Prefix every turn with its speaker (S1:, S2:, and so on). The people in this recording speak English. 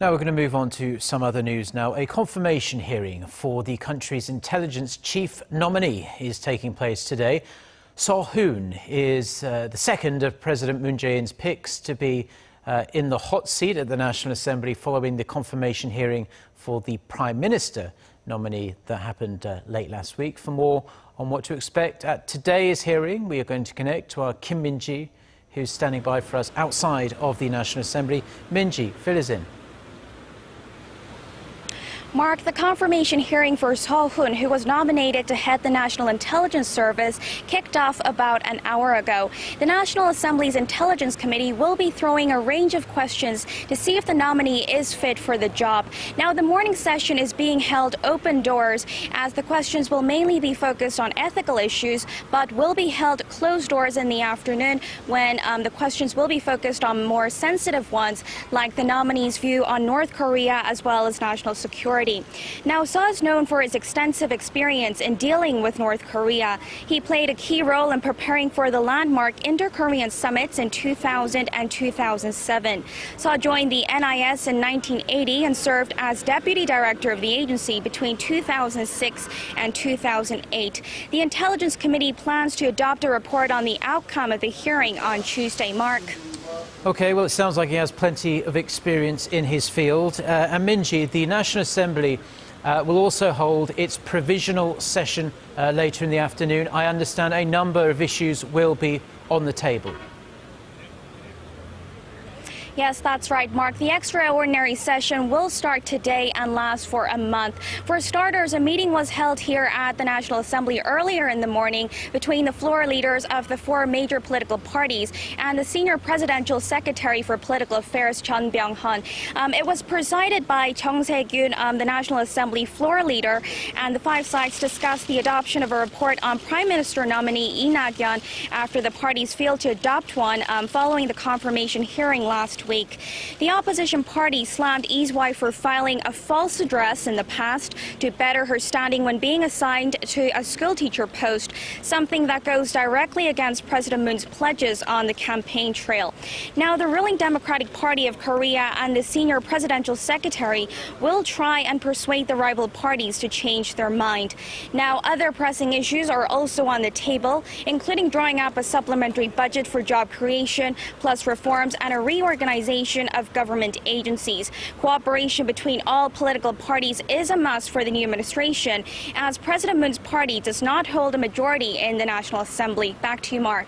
S1: Now we're going to move on to some other news now. A confirmation hearing for the country's intelligence chief nominee is taking place today. Suh Hoon is the second of President Moon Jae-in's picks to be in the hot seat at the National Assembly following the confirmation hearing for the Prime Minister nominee that happened late last week. For more on what to expect at today's hearing, we are going to connect to our Kim Min-ji, who's standing by for us outside of the National Assembly. Min-ji, fill us in.
S2: Mark, the confirmation hearing for Suh Hoon, who was nominated to head the National Intelligence Service, kicked off about an hour ago. The National Assembly's Intelligence Committee will be throwing a range of questions to see if the nominee is fit for the job. Now, the morning session is being held open doors, as the questions will mainly be focused on ethical issues, but will be held closed doors in the afternoon when the questions will be focused on more sensitive ones, like the nominee's view on North Korea as well as national security. Now, Suh is known for his extensive experience in dealing with North Korea. He played a key role in preparing for the landmark Inter-Korean summits in 2000 and 2007. Suh joined the NIS in 1980 and served as deputy director of the agency between 2006 and 2008. The Intelligence Committee plans to adopt a report on the outcome of the hearing on Tuesday. Mark.
S1: OK, well, it sounds like he has plenty of experience in his field. And Min-ji, the National Assembly will also hold its provisional session later in the afternoon. I understand a number of issues will be on the table.
S2: Yes, that's right, Mark. The extraordinary session will start today and last for a month. For starters, a meeting was held here at the National Assembly earlier in the morning between the floor leaders of the four major political parties and the senior presidential secretary for political affairs, Chun Byung-hun. It was presided by Chung Se-gyun, the National Assembly floor leader, and the five sides discussed the adoption of a report on Prime Minister nominee Lee Na-kyun after the parties failed to adopt one following the confirmation hearing last week. The opposition party slammed Lee's wife for filing a false address in the past to better her standing when being assigned to a schoolteacher post, something that goes directly against President Moon's pledges on the campaign trail. Now, the ruling Democratic Party of Korea and the senior presidential secretary will try and persuade the rival parties to change their mind. Now, other pressing issues are also on the table, including drawing up a supplementary budget for job creation, plus reforms and a reorganization of government agencies. Cooperation between all political parties is a must for the new administration, as President Moon's party does not hold a majority in the National Assembly. Back to you, Mark.